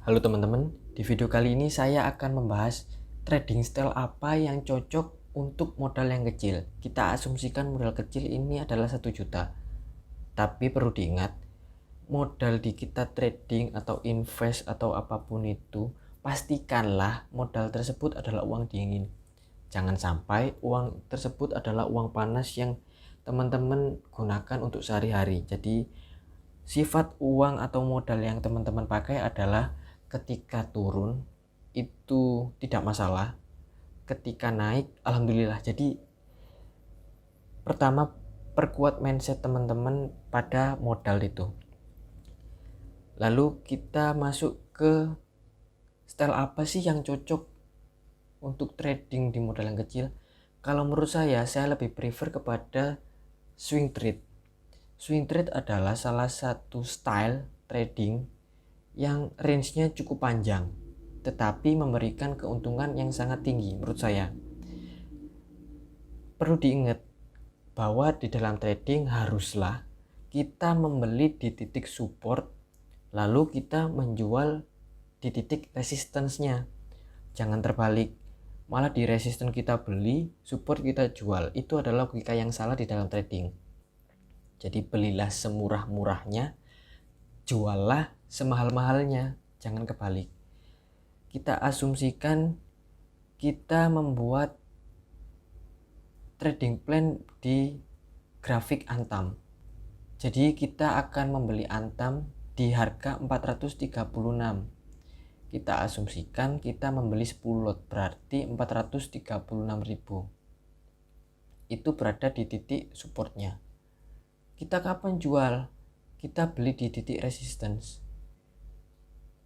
Halo teman-teman, di video kali ini saya akan membahas trading style apa yang cocok untuk modal yang kecil. Kita asumsikan modal kecil ini adalah 1 juta. Tapi perlu diingat, modal di kita trading atau invest atau apapun itu, pastikanlah modal tersebut adalah uang dingin. Jangan sampai uang tersebut adalah uang panas yang teman-teman gunakan untuk sehari-hari. Jadi sifat uang atau modal yang teman-teman pakai adalah ketika turun itu tidak masalah, ketika naik alhamdulillah. Jadi pertama, perkuat mindset teman-teman pada modal itu. Lalu kita masuk ke style apa sih yang cocok untuk trading di modal yang kecil. Kalau menurut saya lebih prefer kepada swing trade. Swing trade adalah salah satu style trading yang range-nya cukup panjang, tetapi memberikan keuntungan yang sangat tinggi menurut saya. Perlu diingat bahwa di dalam trading haruslah kita membeli di titik support, lalu kita menjual di titik resistance-nya. Jangan terbalik, malah di resistance kita beli, support kita jual. Itu adalah logika yang salah di dalam trading. Jadi belilah semurah-murahnya, juallah semahal-mahalnya, jangan kebalik. Kita asumsikan kita membuat trading plan di grafik Antam. Jadi kita akan membeli Antam di harga 436. Kita asumsikan kita membeli 10 lot, berarti 436.000. Itu berada di titik supportnya. Kita kapan jual? Kita beli di titik resistance.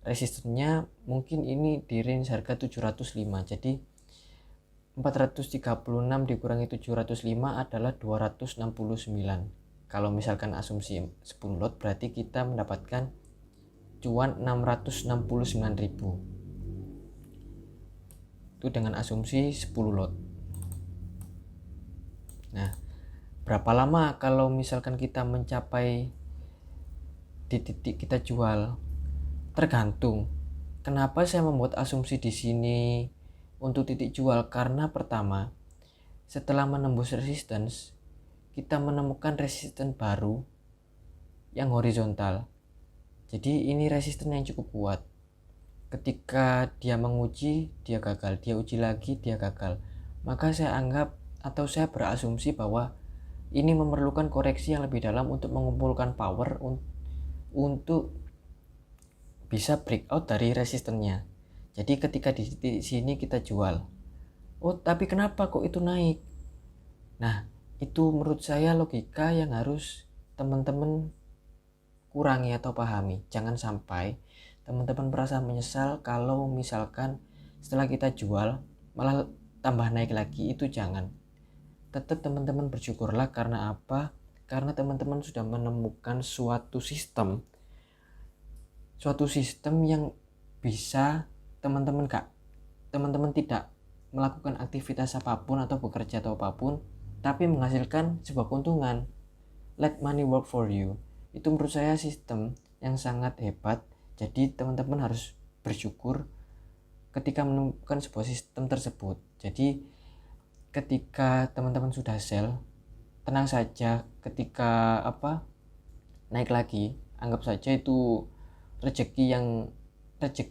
Resistennya mungkin ini di range harga 705. Jadi 436 dikurangi 705 adalah 269. Kalau misalkan asumsi 10 lot, berarti kita mendapatkan cuan 669.000. Itu dengan asumsi 10 lot. Nah, berapa lama kalau misalkan kita mencapai di titik kita jual? Tergantung. Kenapa saya membuat asumsi di sini untuk titik jual? Karena pertama, setelah menembus resistance, kita menemukan resistance baru yang horizontal. Jadi ini resistance yang cukup kuat. Ketika dia menguji, dia gagal, dia uji lagi, dia gagal. Maka saya anggap atau saya berasumsi bahwa ini memerlukan koreksi yang lebih dalam untuk mengumpulkan power untuk bisa breakout dari resistennya. Jadi ketika di sini kita jual. Oh, tapi kenapa kok itu naik? Nah, itu menurut saya logika yang harus teman-teman kurangi atau pahami. Jangan sampai teman-teman merasa menyesal kalau misalkan setelah kita jual malah tambah naik lagi. Itu jangan. Tetap teman-teman bersyukurlah. Karena apa? Karena teman-teman sudah menemukan suatu sistem yang bisa teman-teman tidak melakukan aktivitas apapun atau bekerja atau apapun, tapi menghasilkan sebuah keuntungan. Let money work for you. Itu menurut saya sistem yang sangat hebat. Jadi teman-teman harus bersyukur ketika menemukan sebuah sistem tersebut. Jadi ketika teman-teman sudah sell, tenang saja. Ketika naik lagi, anggap saja itu rezeki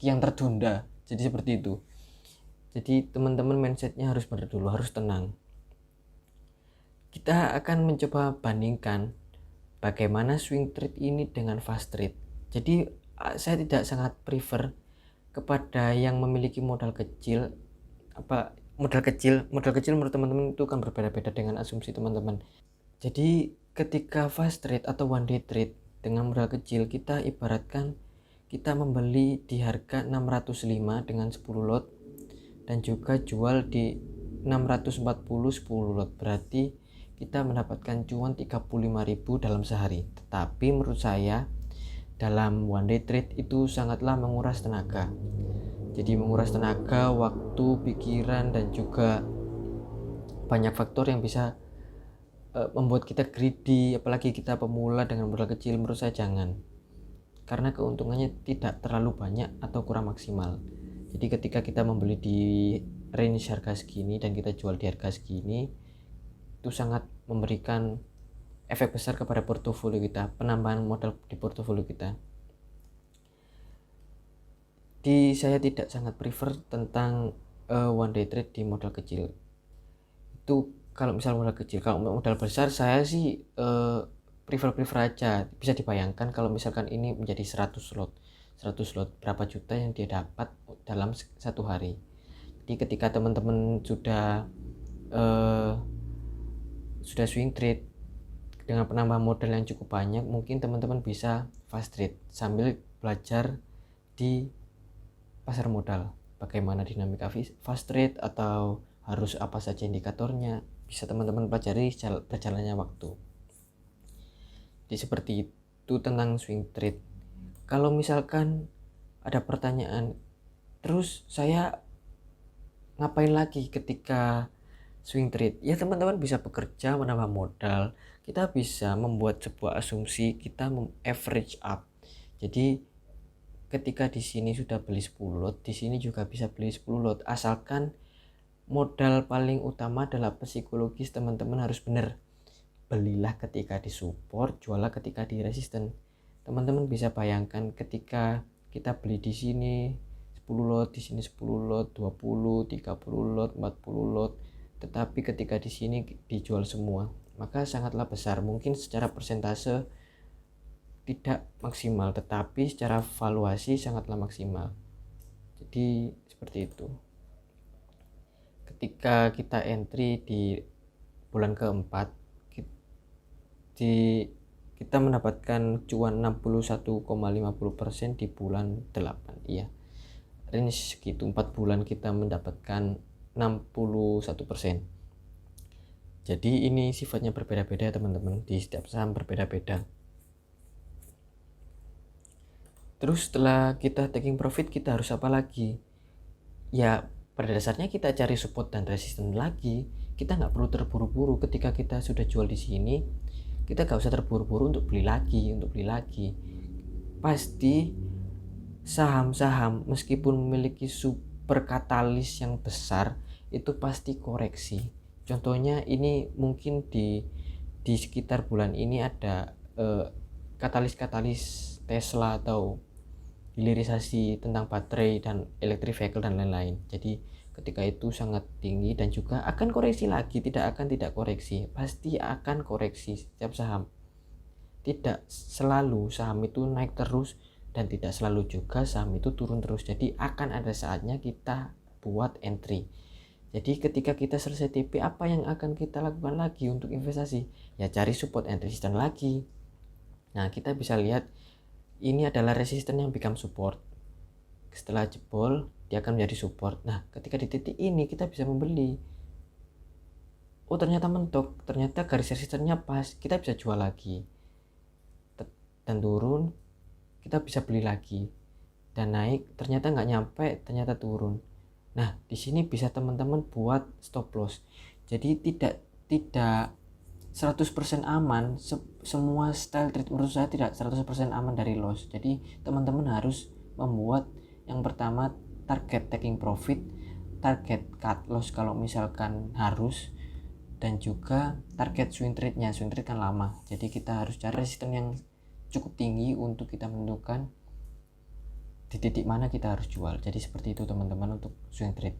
yang tertunda. Jadi seperti itu. Jadi teman-teman mindsetnya harus benar dulu, harus tenang. Kita akan mencoba bandingkan bagaimana swing trade ini dengan fast trade. Jadi saya tidak sangat prefer kepada yang memiliki modal kecil. Modal kecil menurut teman-teman itu kan berbeda-beda dengan asumsi teman-teman. Jadi ketika fast trade atau one day trade dengan modal kecil, kita ibaratkan kita membeli di harga 605 dengan 10 lot dan juga jual di 640 10 lot. Berarti kita mendapatkan cuan 35.000 dalam sehari. Tetapi menurut saya dalam one day trade itu sangatlah menguras tenaga. Jadi menguras tenaga, waktu, pikiran, dan juga banyak faktor yang bisa membuat kita greedy. Apalagi kita pemula dengan modal kecil, menurut saya jangan. karena keuntungannya tidak terlalu banyak atau kurang maksimal. Jadi ketika kita membeli di range harga segini dan kita jual di harga segini, itu sangat memberikan efek besar kepada portofolio kita, penambahan modal di portofolio kita. Saya tidak sangat prefer tentang one day trade di modal kecil. Itu kalau misal modal kecil. Kalau modal besar saya sih prefer aja. Bisa dibayangkan kalau misalkan ini menjadi 100 slot berapa juta yang dia dapat dalam satu hari. Jadi ketika teman-teman sudah swing trade dengan penambahan modal yang cukup banyak, mungkin teman-teman bisa fast trade sambil belajar di pasar modal, bagaimana dinamika fast trade atau harus apa saja indikatornya, bisa teman-teman pelajari berjalannya waktu. Jadi seperti itu tentang swing trade. Kalau misalkan ada pertanyaan, terus saya ngapain lagi ketika swing trade? Ya teman-teman bisa bekerja menambah modal, kita bisa membuat sebuah asumsi, kita average up. Jadi ketika di sini sudah beli 10 lot, di sini juga bisa beli 10 lot, asalkan modal paling utama adalah psikologis. Teman-teman harus benar, belilah ketika di support, jualah ketika di resisten. Teman-teman bisa bayangkan ketika kita beli di sini 10 lot, di sini 10 lot, 20, 30 lot, 40 lot, tetapi ketika di sini dijual semua, maka sangatlah besar. Mungkin secara persentase tidak maksimal, tetapi secara valuasi sangatlah maksimal. Jadi seperti itu. Ketika kita entry di bulan keempat, kita mendapatkan cuan 61,50% di bulan 8. Iya, range segitu, 4 bulan kita mendapatkan 61%. Jadi ini sifatnya berbeda-beda teman-teman, di setiap saham berbeda-beda. Terus setelah kita taking profit, kita harus apa lagi? Ya pada dasarnya kita cari support dan resisten lagi. Kita nggak perlu terburu-buru. Ketika kita sudah jual di sini, kita nggak usah terburu-buru untuk beli lagi. Pasti saham-saham meskipun memiliki super katalis yang besar, itu pasti koreksi. Contohnya ini mungkin di sekitar bulan ini ada katalis Tesla atau hilirisasi tentang baterai dan electric vehicle dan lain-lain. Jadi ketika itu sangat tinggi dan juga akan koreksi lagi, tidak koreksi, pasti akan koreksi setiap saham. Tidak selalu saham itu naik terus dan tidak selalu juga saham itu turun terus. Jadi akan ada saatnya kita buat entry. Jadi ketika kita selesai TP, apa yang akan kita lakukan lagi untuk investasi? Ya cari support and resistance lagi. Nah kita bisa lihat ini adalah resisten yang become support. Setelah jebol, dia akan menjadi support. Nah, ketika di titik ini kita bisa membeli. Oh, ternyata mentok, ternyata garis resistennya pas, kita bisa jual lagi. Dan turun, kita bisa beli lagi. Dan naik, ternyata nggak nyampe, ternyata turun. Nah, di sini bisa teman-teman buat stop loss. Jadi tidak 100% aman. Semua style trade menurut saya tidak 100% aman dari loss. Jadi teman-teman harus membuat yang pertama target taking profit, target cut loss kalau misalkan harus, dan juga target swing trade-nya. Swing trade kan lama, jadi kita harus cari resisten yang cukup tinggi untuk kita menentukan di titik mana kita harus jual. Jadi seperti itu teman-teman untuk swing trade.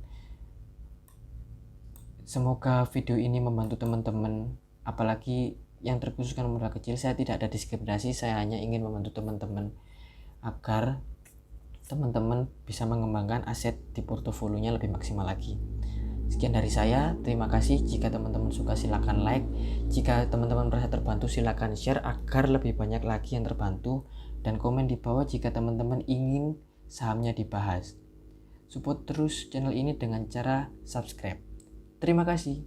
Semoga video ini membantu teman-teman, apalagi yang terkhususkan modal kecil. Saya tidak ada diskriminasi, saya hanya ingin membantu teman-teman agar teman-teman bisa mengembangkan aset di portofolionya lebih maksimal lagi. Sekian dari saya, terima kasih. Jika teman-teman suka silakan like, jika teman-teman merasa terbantu silakan share agar lebih banyak lagi yang terbantu, dan komen di bawah jika teman-teman ingin sahamnya dibahas. Support terus channel ini dengan cara subscribe. Terima kasih.